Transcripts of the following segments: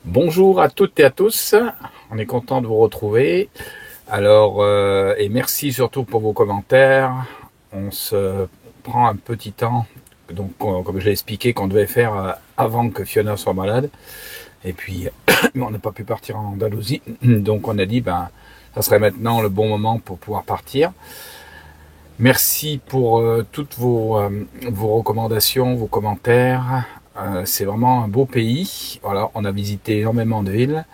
Bonjour à toutes et à tous, on est content de vous retrouver. Alors, et merci surtout pour vos commentaires. On se prend un petit temps, donc comme je l'ai expliqué, qu'on devait faire avant que Fiona soit malade. Et puis, on n'a pas pu partir en Andalousie, donc on a dit, ben, ça serait maintenant le bon moment pour pouvoir partir. Merci pour toutes vos recommandations, vos commentaires. C'est vraiment un beau pays. Voilà, on a visité énormément de villes.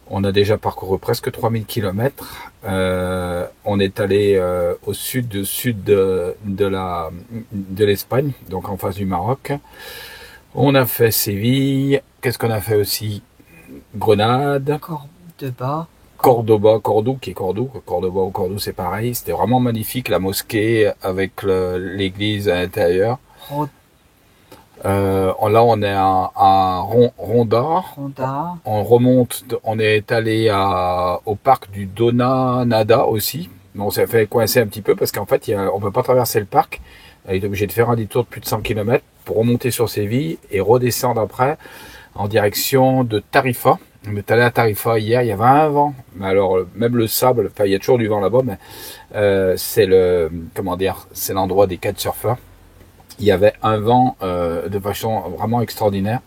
On a déjà parcouru presque 3000 km. On est allé au sud de l'Espagne, donc en face du Maroc. On a fait Séville. Qu'est-ce qu'on a fait aussi? Grenade. Cordoba. Cordoue, qui est Cordoue. Cordoba ou Cordoue, c'est pareil. C'était vraiment magnifique, la mosquée avec l'église à l'intérieur. Là, on est à Ronda. On remonte, on est allé au parc du Dona Nada aussi. Bon, on s'est fait coincer un petit peu parce qu'en fait, on peut pas traverser le parc. Il est obligé de faire un détour de plus de 100 km pour remonter sur Séville et redescendre après en direction de Tarifa. On est allé à Tarifa hier, il y avait un vent. Mais alors, même le sable, enfin, il y a toujours du vent là-bas, mais c'est c'est l'endroit des kitesurfers. Il y avait un vent de façon vraiment extraordinaire.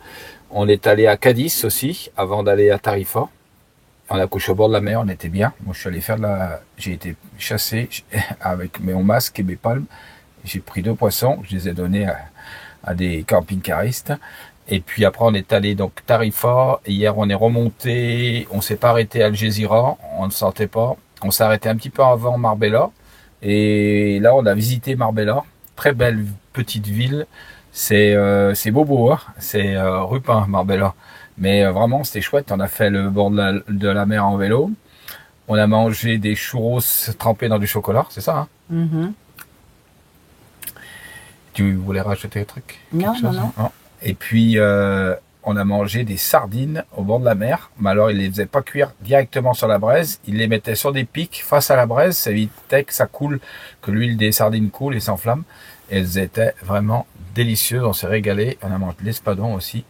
On est allé à Cadiz aussi, avant d'aller à Tarifa. On a couché au bord de la mer, on était bien. Moi, je suis allé j'ai été chassé avec mon masque et mes palmes. J'ai pris 2 poissons, je les ai donnés à des camping-caristes. Et puis après, on est allé donc Tarifa. Hier, on est remonté, on s'est pas arrêté à Algésiras, on ne sentait pas. On s'est arrêté un petit peu avant Marbella. Et là, on a visité Marbella. Très belle petite ville. C'est bobo, hein. C'est Rupin, Marbella. Mais vraiment, c'était chouette. On a fait le bord de la mer en vélo. On a mangé des churros trempés dans du chocolat, c'est ça, hein? Tu voulais rajouter un truc? Non. Et puis, on a mangé des sardines au bord de la mer. Mais alors, ils les faisaient pas cuire directement sur la braise. Ils les mettaient sur des pics face à la braise. Ça évitait que ça coule, que l'huile des sardines coule et s'enflamme. Et elles étaient vraiment délicieuses. On s'est régalé. On a mangé de l'espadon aussi.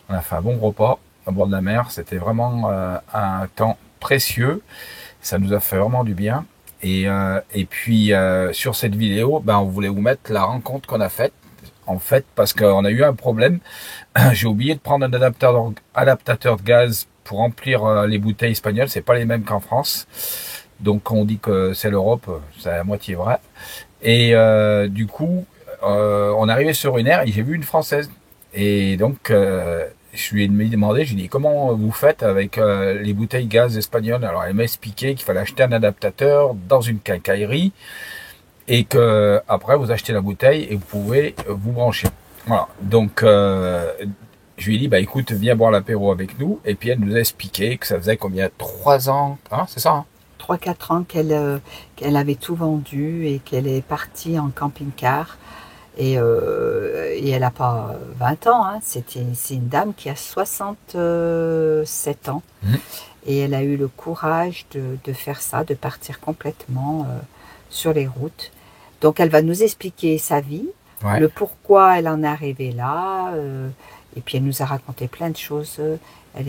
On a fait un bon repas au bord de la mer. C'était vraiment un temps précieux. Ça nous a fait vraiment du bien. Et puis, sur cette vidéo, ben, on voulait vous mettre la rencontre qu'on a faite. En fait, parce qu'on a eu un problème. J'ai oublié de prendre un adaptateur de gaz pour remplir les bouteilles espagnoles. C'est pas les mêmes qu'en France. Donc on dit que c'est l'Europe, c'est à moitié vrai. Et du coup, on est arrivé sur une aire et j'ai vu une Française. Et donc je lui ai demandé, je lui ai dit comment vous faites avec les bouteilles gaz espagnoles. Alors elle m'a expliqué qu'il fallait acheter un adaptateur dans une quincaillerie et que après vous achetez la bouteille et vous pouvez vous brancher. Voilà. Donc je lui ai dit bah écoute viens boire l'apéro avec nous et puis elle nous a expliqué que ça faisait combien 3 ans, hein, c'est ça, hein? 3-4 ans qu'elle avait tout vendu et qu'elle est partie en camping-car. Et elle n'a pas 20 ans, hein. C'est une dame qui a 67 ans. Et elle a eu le courage de faire ça, de partir complètement sur les routes. Donc elle va nous expliquer sa vie, le pourquoi elle en est arrivée là. Et puis elle nous a raconté plein de choses.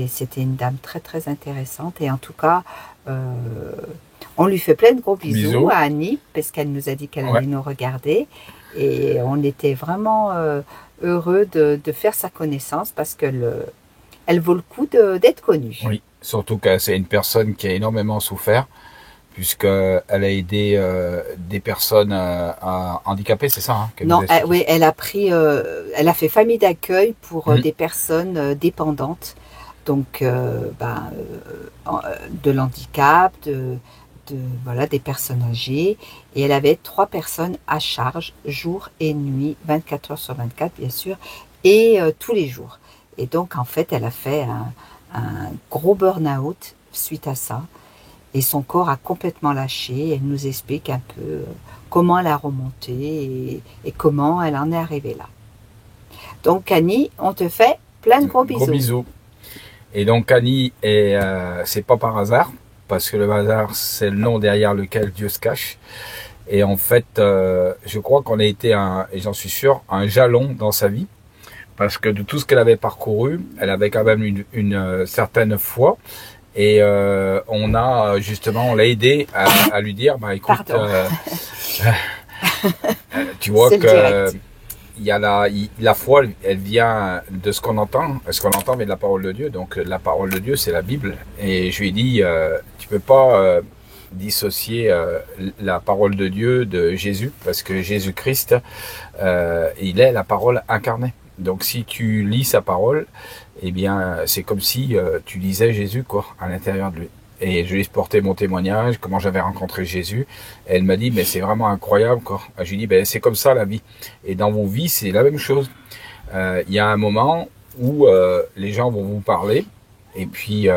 C'était une dame très très intéressante. Et en tout cas, on lui fait plein de gros bisous à Annie, parce qu'elle nous a dit qu'elle allait nous regarder. Et on était vraiment heureux de faire sa connaissance parce qu'elle vaut le coup d'être connue. Oui, surtout que c'est une personne qui a énormément souffert puisqu'elle a aidé des personnes handicapées, c'est ça, hein, non, oui, elle a fait famille d'accueil pour des personnes dépendantes, donc de l'handicap, voilà, des personnes âgées, et elle avait 3 personnes à charge, jour et nuit, 24 heures sur 24 bien sûr, et tous les jours. Et donc en fait elle a fait un gros burn-out suite à ça, et son corps a complètement lâché. Elle nous explique un peu comment elle a remonté et comment elle en est arrivée là. Donc Annie, on te fait plein de gros bisous. Gros bisous. Et donc Annie, c'est pas par hasard, parce que le hasard c'est le nom derrière lequel Dieu se cache. Et en fait, je crois qu'on a été et j'en suis sûr, un jalon dans sa vie. parce que de tout ce qu'elle avait parcouru, elle avait quand même une certaine foi. Et on l'a aidé à lui dire, bah écoute, tu vois que il y a la foi, elle vient de ce qu'on entend vient de la parole de Dieu. Donc la parole de Dieu, c'est la Bible. Et je lui ai dit, tu peux pas dissocier la parole de Dieu de Jésus, parce que Jésus-Christ, il est la parole incarnée. Donc si tu lis sa parole, eh bien c'est comme si tu lisais Jésus quoi, à l'intérieur de lui. Et je lui ai porté mon témoignage, comment j'avais rencontré Jésus. Et elle m'a dit, mais c'est vraiment incroyable quoi. Je lui ai dit, ben c'est comme ça la vie. Et dans vos vies, c'est la même chose. Il y a un moment où les gens vont vous parler, et puis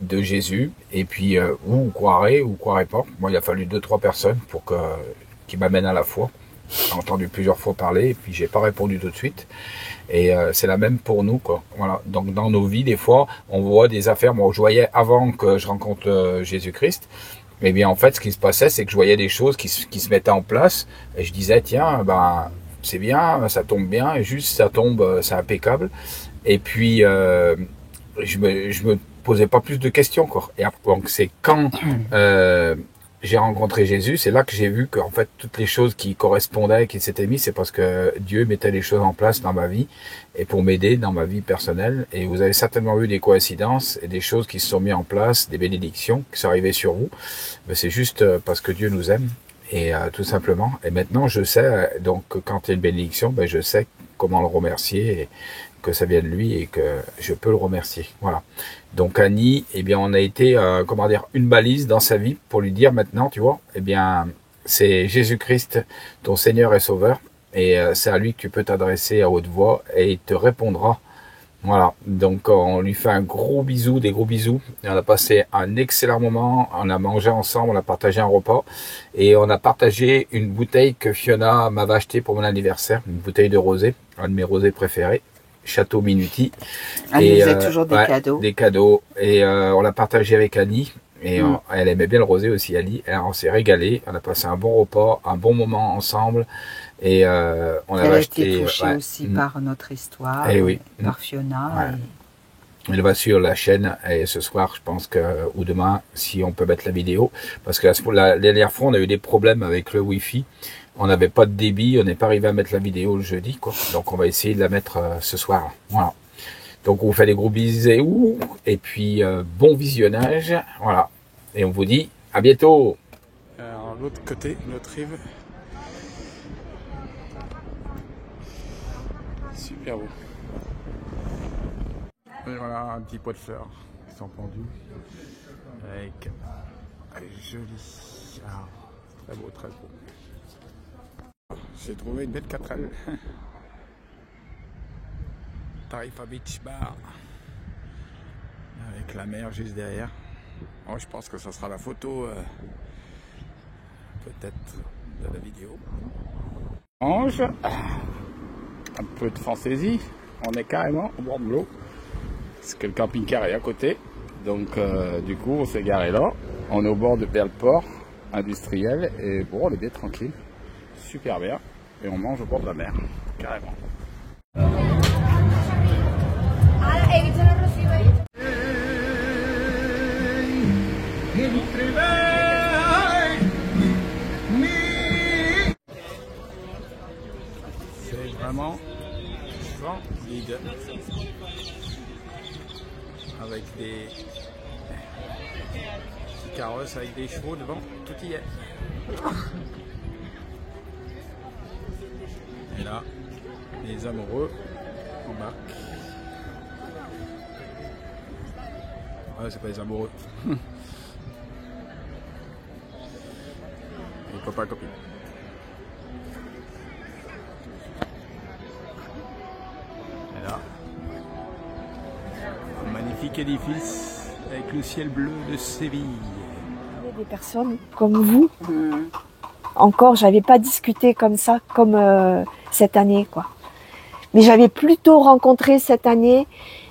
de Jésus, et puis vous croirez ou croirez pas. Moi, il a fallu 2-3 personnes pour qui m'amènent à la foi. J'ai entendu plusieurs fois parler, et puis j'ai pas répondu tout de suite. Et c'est la même pour nous, quoi. Voilà. Donc dans nos vies, des fois, on voit des affaires. Moi, je voyais avant que je rencontre Jésus-Christ. Mais bien, en fait, ce qui se passait, c'est que je voyais des choses qui se mettaient en place, et je disais, tiens, ben c'est bien, ça tombe bien, et juste ça tombe, c'est impeccable. Et puis je me posais pas plus de questions, quoi. Et après, donc c'est quand j'ai rencontré Jésus, c'est là que j'ai vu que en fait toutes les choses qui correspondaient, qui s'étaient mises, c'est parce que Dieu mettait les choses en place dans ma vie et pour m'aider dans ma vie personnelle. Et vous avez certainement eu des coïncidences et des choses qui se sont mises en place, des bénédictions qui sont arrivées sur vous. Mais c'est juste parce que Dieu nous aime et tout simplement. Et maintenant je sais donc quand il y a une bénédiction, ben je sais comment le remercier et que ça vient de lui et que je peux le remercier. Voilà. Donc Annie, eh bien on a été comment dire une balise dans sa vie pour lui dire maintenant, tu vois, eh bien c'est Jésus-Christ ton Seigneur et Sauveur et c'est à lui que tu peux t'adresser à haute voix et il te répondra. Voilà. Donc on lui fait un gros bisou, des gros bisous. Et on a passé un excellent moment, on a mangé ensemble, on a partagé un repas et on a partagé une bouteille que Fiona m'avait achetée pour mon anniversaire, une bouteille de rosé, un de mes rosés préférés. Château Minuti. Elle nous faisait toujours des cadeaux. Des cadeaux. Et on l'a partagé avec Annie. Et elle aimait bien le rosé aussi, Annie. Et on s'est régalé. On a passé un bon repas, un bon moment ensemble. Et on avait acheté. Elle a été touchée aussi par notre histoire. Et oui. Par Fiona. Elle va sur la chaîne et ce soir, je pense que, ou demain, si on peut mettre la vidéo. Parce que la dernière fois, on a eu des problèmes avec le Wi-Fi. On n'avait pas de débit, on n'est pas arrivé à mettre la vidéo le jeudi, quoi. Donc on va essayer de la mettre ce soir. Voilà. Donc on vous fait des gros bisous et puis bon visionnage. Voilà. Et on vous dit à bientôt. Alors l'autre côté, l'autre rive. Super beau. Et voilà un petit pot de fleurs qui sont pendus avec joli. Ah, très beau, très beau. J'ai trouvé une belle 4L. Tarifa Beach Bar. Avec la mer juste derrière. Oh, je pense que ça sera la photo peut-être de la vidéo. Ange. Un peu de fantaisie. On est carrément au bord de l'eau. Parce que le camping-car est à côté. Donc du coup on s'est garé là. On est au bord vers le port industriel. Et bon, on est bien tranquille. Super bien. Et on mange au bord de la mer, carrément. C'est vraiment splendide. Avec des carrosses avec des chevaux devant, tout y est. Et là, les amoureux embarquent. Ah, c'est pas les amoureux. Les copains, copines. Et là, un magnifique édifice avec le ciel bleu de Séville. Il y a des personnes comme vous. Encore, j'avais pas discuté comme ça, comme cette année, quoi. Mais j'avais plutôt rencontré cette année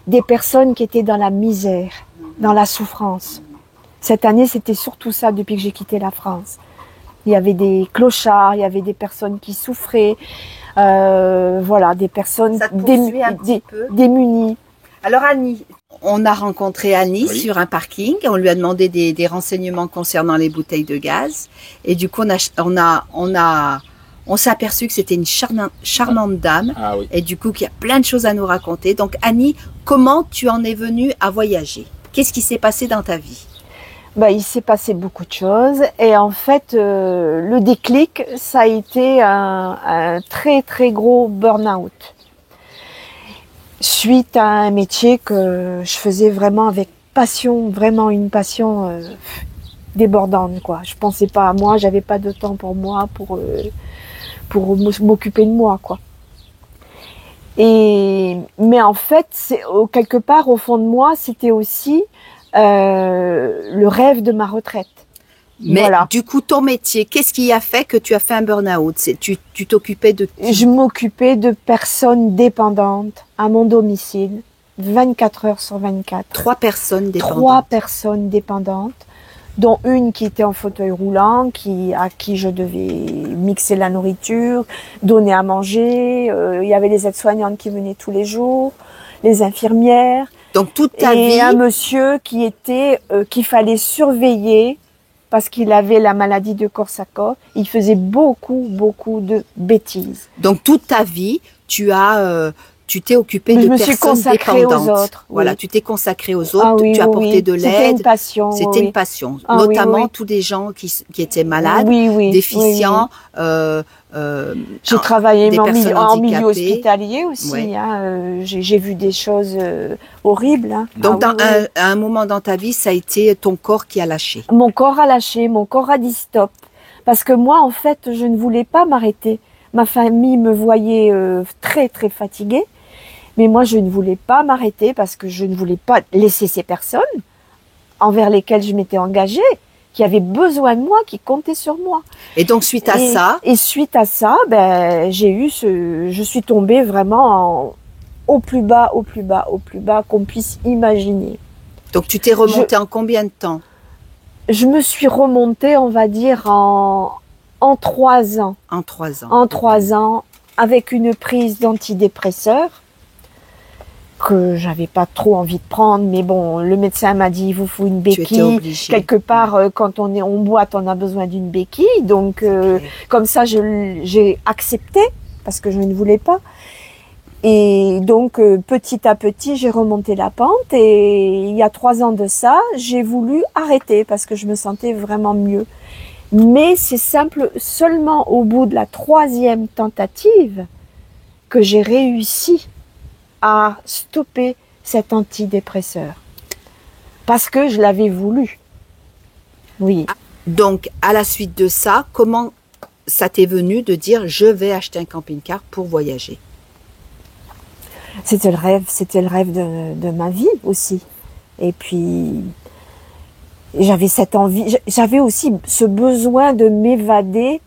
des personnes qui étaient dans la misère, dans la souffrance. Cette année, c'était surtout ça depuis que j'ai quitté la France. Il y avait des clochards, il y avait des personnes qui souffraient Voilà, des personnes démunies. Alors Annie, on a rencontré Annie sur un parking, on lui a demandé des renseignements concernant les bouteilles de gaz et du coup on s'est aperçu que c'était une charmante dame et du coup qu'il y a plein de choses à nous raconter. Donc Annie, comment tu en es venue à voyager? Qu'est-ce qui s'est passé dans ta vie? Il s'est passé beaucoup de choses et en fait le déclic, ça a été un très très gros burn-out. Suite à un métier que je faisais vraiment avec passion, vraiment une passion débordante, quoi. Je pensais pas à moi, j'avais pas de temps pour moi, pour m'occuper de moi, quoi. Mais en fait, quelque part au fond de moi, c'était aussi le rêve de ma retraite. Mais du coup, ton métier, qu'est-ce qui a fait que tu as fait un burn-out? Tu t'occupais de qui? Je m'occupais de personnes dépendantes à mon domicile, 24 heures sur 24. 3 personnes dépendantes. 3 personnes dépendantes, dont une qui était en fauteuil roulant, à qui je devais mixer la nourriture, donner à manger. Il y avait les aides-soignantes qui venaient tous les jours, les infirmières. Donc toute ta vie. Et un monsieur qu'il fallait surveiller parce qu'il avait la maladie de Korsakoff. Il faisait beaucoup de bêtises. Donc toute ta vie, tu t'es occupée de personnes dépendantes. Aux autres. Voilà, oui. Tu t'es consacrée aux autres, tu as apporté de l'aide. C'était une passion. C'était une passion. Notamment tous les gens qui étaient malades, déficients. J'ai travaillé en milieu hospitalier aussi. J'ai vu des choses horribles. Donc à un moment dans ta vie, ça a été ton corps qui a lâché. Mon corps a lâché, mon corps a dit stop. Parce que moi, en fait, je ne voulais pas m'arrêter. Ma famille me voyait très très fatiguée. Mais moi, je ne voulais pas m'arrêter parce que je ne voulais pas laisser ces personnes envers lesquelles je m'étais engagée, qui avaient besoin de moi, qui comptaient sur moi. Et donc, suite à ça, je suis tombée vraiment au plus bas qu'on puisse imaginer. Donc, tu t'es remontée en combien de temps? Je me suis remontée, on va dire, en 3 ans. En 3 ans. En 3 ans, avec une prise d'antidépresseurs que j'avais pas trop envie de prendre, mais bon, le médecin m'a dit il vous faut une béquille. Quelque part, quand on boite, on a besoin d'une béquille. Donc, comme ça, j'ai accepté parce que je ne voulais pas. Et donc, petit à petit, j'ai remonté la pente. Et il y a 3 ans de ça, j'ai voulu arrêter parce que je me sentais vraiment mieux. Mais c'est seulement au bout de la 3e tentative que j'ai réussi à stopper cet antidépresseur. Parce que je l'avais voulu. Oui. Donc, à la suite de ça, comment ça t'est venu de dire je vais acheter un camping-car pour voyager? C'était le rêve de ma vie aussi. Et puis, j'avais cette envie, j'avais aussi ce besoin de m'évader.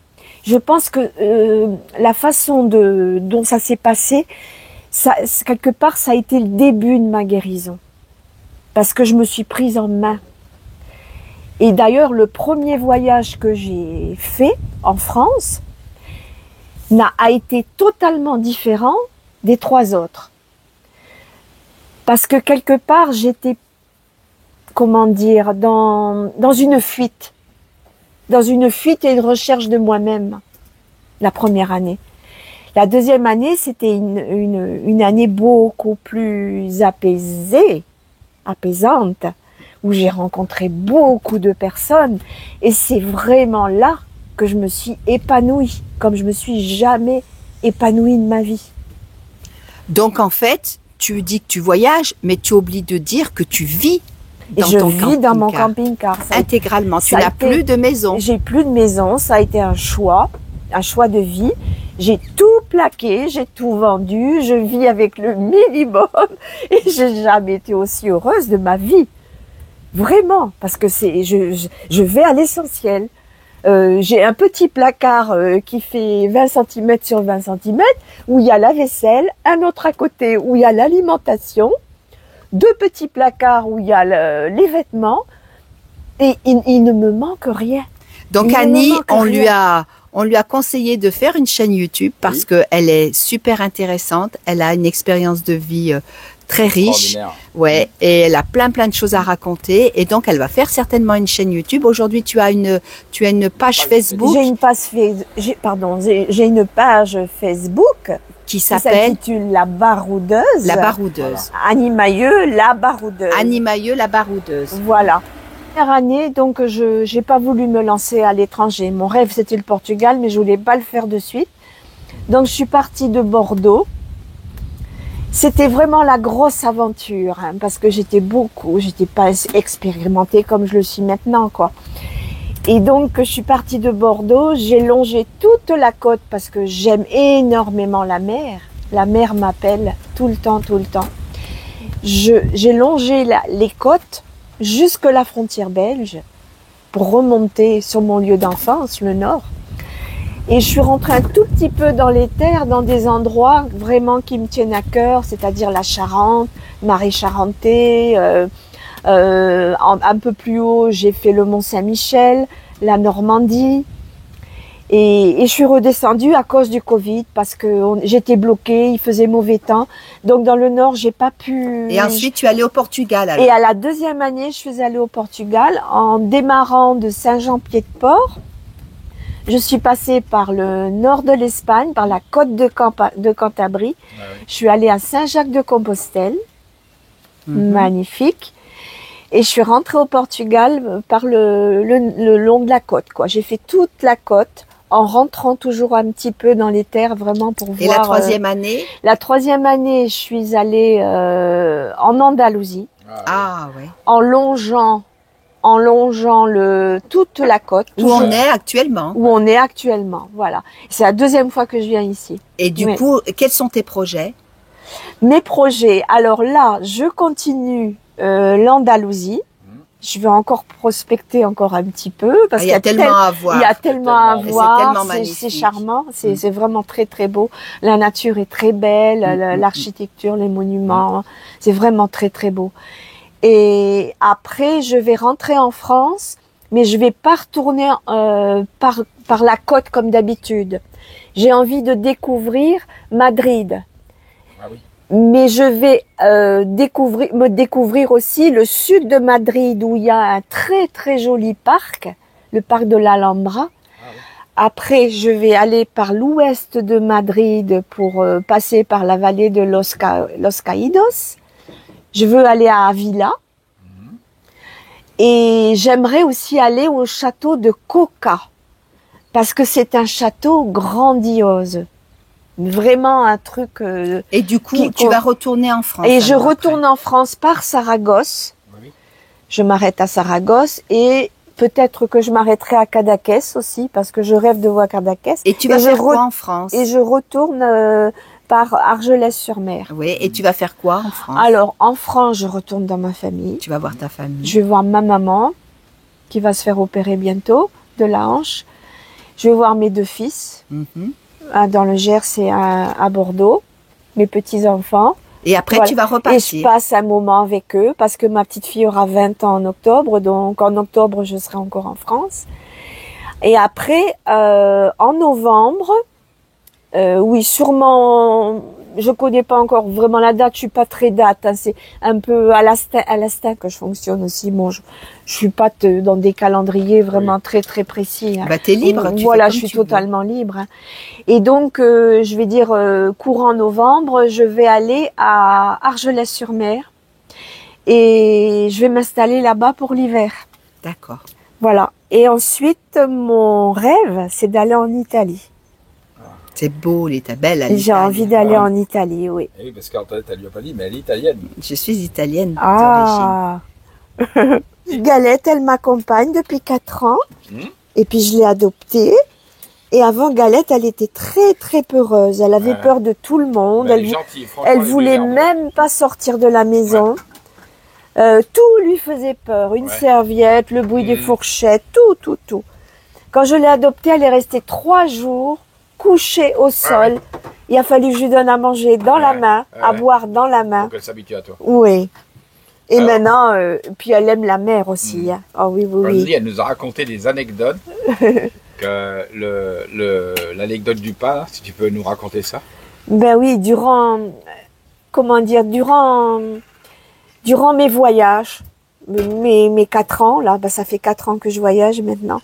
Je pense que la façon dont ça s'est passé, quelque part, ça a été le début de ma guérison. Parce que je me suis prise en main. Et d'ailleurs, le premier voyage que j'ai fait en France a été totalement différent des 3 autres. Parce que quelque part, j'étais, comment dire, dans une fuite. Dans une fuite et une recherche de moi-même, la première année. La 2e année, c'était une année beaucoup plus apaisante, où j'ai rencontré beaucoup de personnes. Et c'est vraiment là que je me suis épanouie, comme je me suis jamais épanouie de ma vie. Donc en fait, tu dis que tu voyages, mais tu oublies de dire que tu vis dans ton camping-car. Je vis dans mon camping-car. Intégralement, tu n'as plus de maison. J'ai plus de maison, ça a été un choix de vie. J'ai tout plaqué, j'ai tout vendu, je vis avec le minimum et j'ai jamais été aussi heureuse de ma vie. Vraiment, parce que je vais à l'essentiel. J'ai un petit placard qui fait 20 cm sur 20 cm où il y a la vaisselle, un autre à côté où il y a l'alimentation, 2 petits placards où il y a les vêtements et il ne me manque rien. Donc Annie, on On lui a conseillé de faire une chaîne YouTube parce qu'elle est super intéressante. Elle a une expérience de vie très riche. Ouais, et elle a plein de choses à raconter. Et donc, elle va faire certainement une chaîne YouTube. Aujourd'hui, tu as une page Facebook. J'ai une page Facebook qui s'intitule La Baroudeuse. La Baroudeuse. Voilà. Annie Mailleux, La Baroudeuse. Annie Mailleux, La Baroudeuse. Voilà. Première année, donc je n'ai pas voulu me lancer à l'étranger. Mon rêve, c'était le Portugal, mais je voulais pas le faire de suite. Donc, je suis partie de Bordeaux. C'était vraiment la grosse aventure, hein, parce que j'étais pas expérimentée comme je le suis maintenant, quoi. Et donc, je suis partie de Bordeaux, j'ai longé toute la côte parce que j'aime énormément la mer. La mer m'appelle tout le temps, tout le temps. J'ai longé les côtes jusque la frontière belge pour remonter sur mon lieu d'enfance, le nord. Et je suis rentrée un tout petit peu dans les terres, dans des endroits vraiment qui me tiennent à cœur, c'est-à-dire la Charente, Marais-Charentais. Un peu plus haut, j'ai fait le Mont-Saint-Michel, la Normandie. Et je suis redescendue à cause du Covid parce que j'étais bloquée, il faisait mauvais temps. Donc dans le nord, j'ai pas pu... Et ensuite, tu es allée au Portugal alors. Et à la deuxième année, je suis allée au Portugal en démarrant de Saint-Jean-Pied-de-Port. Je suis passée par le nord de l'Espagne, par la côte de Cantabrie. Ah oui. Je suis allée à Saint-Jacques-de-Compostelle. Magnifique. Et je suis rentrée au Portugal par le long de la côte, quoi. J'ai fait toute la côte en rentrant toujours un petit peu dans les terres, vraiment pour voir. Et la troisième année? La troisième année, je suis allée en Andalousie. Ah ouais. En longeant toute la côte. Où on est actuellement. Où on est actuellement, voilà. C'est la deuxième fois que je viens ici. Et du coup, quels sont tes projets? Mes projets, alors là, je continue l'Andalousie. Je vais encore prospecter encore un petit peu parce qu'il y a tellement à voir. Il y a tellement à voir. C'est charmant. C'est vraiment très très beau. La nature est très belle, l'architecture, les monuments. C'est vraiment très très beau. Et après, je vais rentrer en France, mais je vais pas retourner par la côte comme d'habitude. J'ai envie de découvrir Madrid. Ah oui. Mais je vais découvrir aussi le sud de Madrid où il y a un très très joli parc, le parc de l'Alhambra. Ah oui. Après, je vais aller par l'ouest de Madrid pour passer par la vallée de Los Caídos. Je veux aller à Avila. Et j'aimerais aussi aller au château de Coca. Parce que c'est un château grandiose. Vraiment un truc... et du coup, tu vas retourner en France. Et je retourne en France par Saragosse. Oui. Je m'arrête à Saragosse et peut-être que je m'arrêterai à Cadaqués aussi parce que je rêve de voir Cadaqués. Et tu vas faire quoi en France? Et je retourne par Argelès-sur-Mer. Oui, et tu vas faire quoi en France? Alors, en France, je retourne dans ma famille. Tu vas voir ta famille. Je vais voir ma maman qui va se faire opérer bientôt de la hanche. Je vais voir mes deux fils. Dans le Gers et à Bordeaux, mes petits-enfants. Et après, voilà. Tu vas repartir. Et je passe un moment avec eux parce que ma petite fille aura 20 ans en octobre. Donc, en octobre, je serai encore en France. Et après, en novembre, oui, sûrement, je connais pas encore vraiment la date, je suis pas très date, hein, c'est un peu à l'instinct que je fonctionne aussi. Bon, je suis pas dans des calendriers vraiment très très précis. Hein. Bah, t'es libre. Voilà, je suis totalement libre. Hein. Et donc, je vais dire courant novembre, je vais aller à Argelès-sur-Mer et je vais m'installer là-bas pour l'hiver. D'accord. Voilà. Et ensuite, mon rêve, c'est d'aller en Italie. C'est beau, l'Italie, belle. J'ai envie d'aller en Italie, oui. Oui, parce qu'Antoinette, elle lui a pas dit, mais elle est italienne. Je suis italienne d'origine. Galette, elle m'accompagne depuis 4 ans. Et puis, je l'ai adoptée. Et avant, Galette, elle était très, très peureuse. Elle avait peur de tout le monde. Elle voulait même pas sortir de la maison. Tout lui faisait peur. Une serviette, le bruit des fourchettes, tout. Quand je l'ai adoptée, elle est restée 3 jours. Couchée au sol. Il a fallu que je lui donne à manger dans la main, à boire dans la main. Pour qu'elle s'habitue à toi. Oui. Et alors, maintenant, puis elle aime la mer aussi. Hein. Oh oui. Elle nous a raconté des anecdotes. l'anecdote du pain, si tu peux nous raconter ça. Ben oui, durant mes voyages, mes 4 ans, là, ben ça fait 4 ans que je voyage maintenant,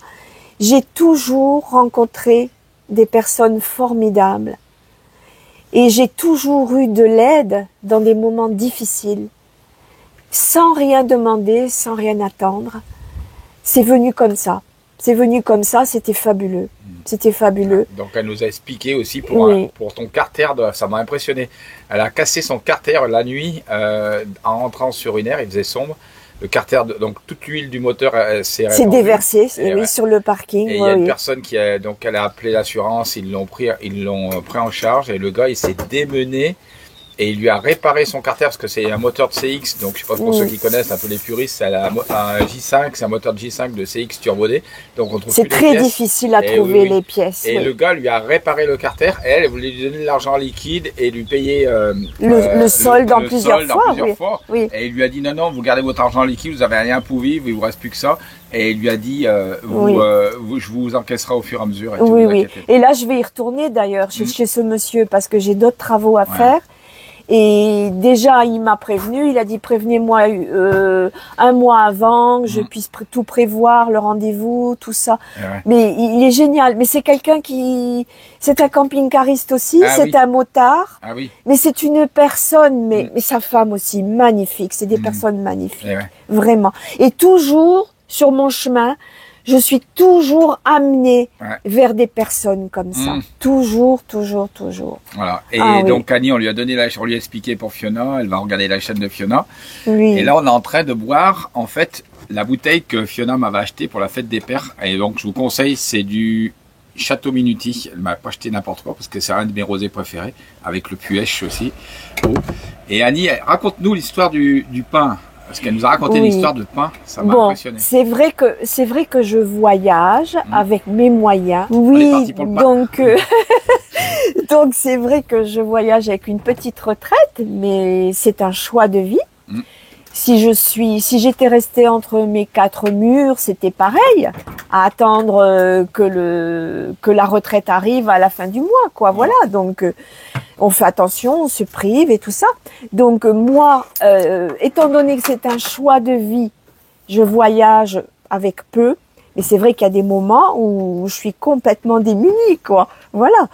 j'ai toujours rencontré des personnes formidables. Et j'ai toujours eu de l'aide dans des moments difficiles, sans rien demander, sans rien attendre. C'est venu comme ça. C'est venu comme ça, c'était fabuleux. C'était fabuleux. Donc elle nous a expliqué aussi pour ton carter, ça m'a impressionné. Elle a cassé son carter la nuit en rentrant sur une aire, il faisait sombre. Le carter, donc toute l'huile du moteur s'est déversée sur le parking. Et il y a une personne donc elle a appelé l'assurance, ils l'ont pris en charge et le gars il s'est démené. Et il lui a réparé son carter parce que c'est un moteur de CX, donc je sais pas pour ceux qui connaissent, un peu les puristes, c'est un J5, c'est un moteur de J5 de CX turbodé, donc on trouve c'est très difficile à trouver les pièces. Et le gars lui a réparé le carter, et elle voulait lui donner de l'argent liquide et lui payer le solde en plusieurs fois. Oui. Et il lui a dit non, vous gardez votre argent liquide, vous avez rien pour vivre, il vous reste plus que ça. Et il lui a dit, je vous encaisserai au fur et à mesure. Et Et là, je vais y retourner d'ailleurs chez ce monsieur parce que j'ai d'autres travaux à faire. Et déjà, il m'a prévenu, il a dit prévenez-moi 1 mois avant, que je puisse tout prévoir, le rendez-vous, tout ça. Mais il est génial. Mais c'est quelqu'un c'est un camping-cariste aussi, c'est un motard. Mais c'est une personne, mais sa femme aussi, magnifique. C'est des personnes magnifiques. Vraiment. Et toujours, sur mon chemin, je suis toujours amenée vers des personnes comme ça. Toujours. Voilà. Et donc Annie, on lui a expliqué pour Fiona, elle va regarder la chaîne de Fiona. Et là, on est en train de boire, en fait, la bouteille que Fiona m'avait achetée pour la fête des pères. Et donc, je vous conseille, c'est du Château Minuti. Elle m'a pas acheté n'importe quoi parce que c'est un de mes rosés préférés, avec le Puech aussi. Et Annie, raconte-nous l'histoire du pain. Parce qu'elle nous a raconté l'histoire de pain, ça m'a impressionné. C'est vrai que je voyage avec mes moyens. Oui, donc donc c'est vrai que je voyage avec une petite retraite, mais c'est un choix de vie. Si j'étais restée entre mes 4 murs, c'était pareil, à attendre que la retraite arrive à la fin du mois, quoi. Voilà, donc on fait attention, on se prive et tout ça. Donc moi, étant donné que c'est un choix de vie, je voyage avec peu, mais c'est vrai qu'il y a des moments où je suis complètement démunie, quoi. Voilà.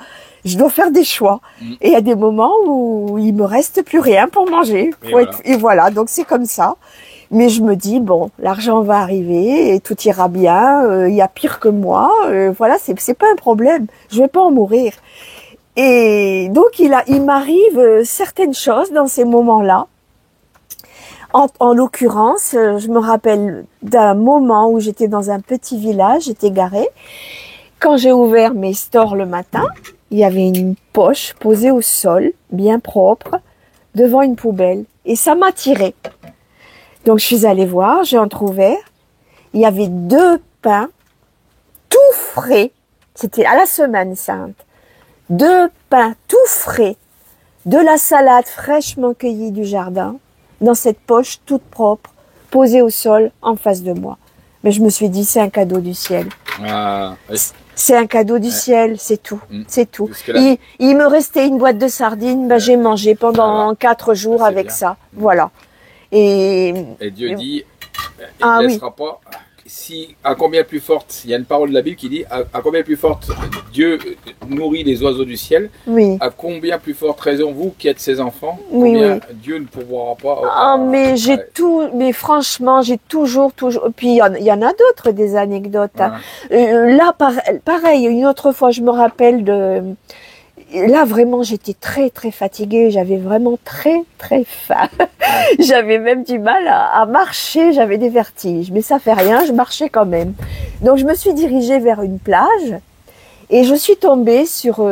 Je dois faire des choix. Et il y a des moments où il me reste plus rien pour manger. Et voilà, donc c'est comme ça. Mais je me dis, bon, l'argent va arriver et tout ira bien. Il y a pire que moi. Voilà, c'est pas un problème. Je vais pas en mourir. Et donc, il m'arrive certaines choses dans ces moments-là. En l'occurrence, je me rappelle d'un moment où j'étais dans un petit village, j'étais garée. Quand j'ai ouvert mes stores le matin, il y avait une poche posée au sol, bien propre, devant une poubelle. Et ça m'a attirée. Donc je suis allée voir, j'ai entrouvert. Il y avait 2 pains, tout frais. C'était à la Semaine Sainte. 2 pains tout frais, de la salade fraîchement cueillie du jardin, dans cette poche toute propre, posée au sol en face de moi. Mais je me suis dit, c'est un cadeau du ciel. C'est un cadeau du ciel, c'est tout. C'est tout. Il me restait une boîte de sardines, j'ai mangé pendant 4 jours avec ça. Voilà. Et Dieu dit, il ne laissera pas. Si, à combien plus forte, il y a une parole de la Bible qui dit, à combien plus forte Dieu nourrit les oiseaux du ciel, à combien plus forte raison vous qui êtes ses enfants, Dieu ne pourra pas. Mais franchement, j'ai toujours, puis il y en a d'autres, des anecdotes. Là, pareil, une autre fois, je me rappelle là, vraiment, j'étais très, très fatiguée. J'avais vraiment très, très faim. J'avais même du mal à marcher. J'avais des vertiges. Mais ça fait rien, je marchais quand même. Donc, je me suis dirigée vers une plage. Et je suis tombée sur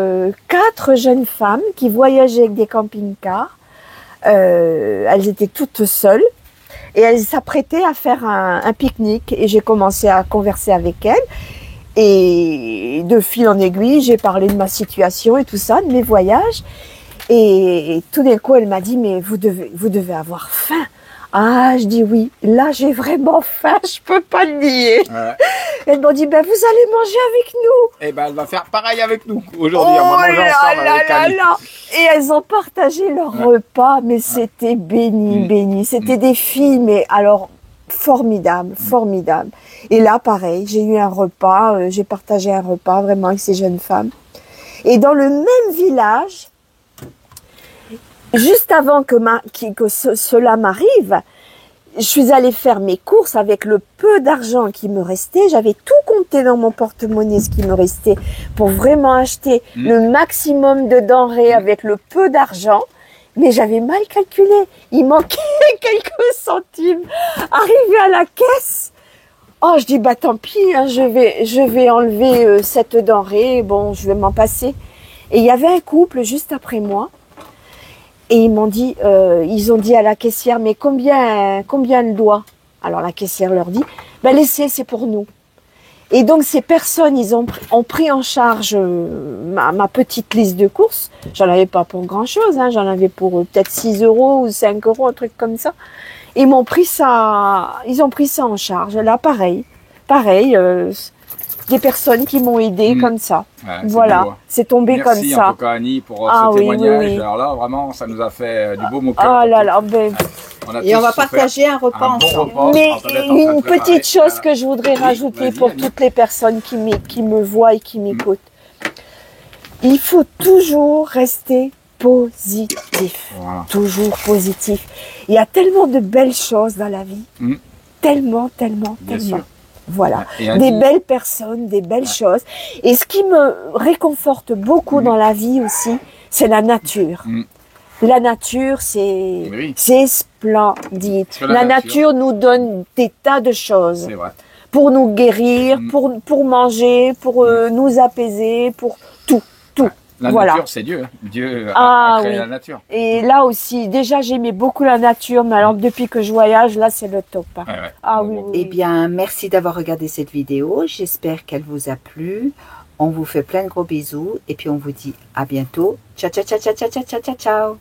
4 jeunes femmes qui voyageaient avec des camping-cars. Elles étaient toutes seules. Et elles s'apprêtaient à faire un pique-nique. Et j'ai commencé à converser avec elles. Et de fil en aiguille, j'ai parlé de ma situation et tout ça, de mes voyages. Et tout d'un coup, elle m'a dit, mais vous devez avoir faim. Ah, je dis oui. Là, j'ai vraiment faim, je peux pas le nier. Elles m'ont dit, ben, vous allez manger avec nous. Et ben, elle va faire pareil avec nous aujourd'hui. Oh On va manger ensemble là avec là Annie. là. Et elles ont partagé leur repas, mais c'était béni, béni. C'était des filles, mais alors formidable, formidable. Et là, pareil, j'ai eu un repas, j'ai partagé un repas vraiment avec ces jeunes femmes. Et dans le même village, juste avant que cela m'arrive, je suis allée faire mes courses avec le peu d'argent qui me restait. J'avais tout compté dans mon porte-monnaie, ce qui me restait, pour vraiment acheter le maximum de denrées avec le peu d'argent. Mais j'avais mal calculé. Il manquait quelques centimes. Arrivé à la caisse, oh, je dis, bah tant pis, hein, je vais enlever cette denrée. Bon, je vais m'en passer. Et il y avait un couple juste après moi. Et ils ont dit à la caissière, mais combien elle doit? Alors la caissière leur dit, ben laissez, c'est pour nous. Et donc ces personnes, ils ont pris en charge ma petite liste de courses. J'en avais pas pour grand chose, hein, j'en avais pour peut-être 6 € ou 5 €, un truc comme ça. Ils ont pris ça en charge. Là, pareil, des personnes qui m'ont aidé comme ça. Ouais, voilà, beau, hein. c'est tombé comme ça. Merci en tout cas Annie pour ce témoignage. Alors là, vraiment, ça nous a fait du beau au cœur. Ah là là, ben... Et on va partager un repas ensemble. Mais une petite chose que je voudrais rajouter pour toutes les personnes qui me voient et qui m'écoutent. Il faut toujours rester positif. Voilà. Toujours positif. Il y a tellement de belles choses dans la vie. Tellement. Sûr. Voilà, des belles personnes, des belles choses. Et ce qui me réconforte beaucoup dans la vie aussi, c'est la nature. La nature, c'est splendide. La nature nous donne des tas de choses. C'est vrai. Pour nous guérir, pour manger, pour nous apaiser, pour tout. La voilà. nature, c'est Dieu. Dieu a créé la nature. Et là aussi, déjà, j'aimais beaucoup la nature, mais alors depuis que je voyage, là, c'est le top. Hein. Ouais. Ah oui. Eh bien, merci d'avoir regardé cette vidéo. J'espère qu'elle vous a plu. On vous fait plein de gros bisous et puis on vous dit à bientôt. Ciao, ciao, ciao, ciao, ciao, ciao, ciao, ciao.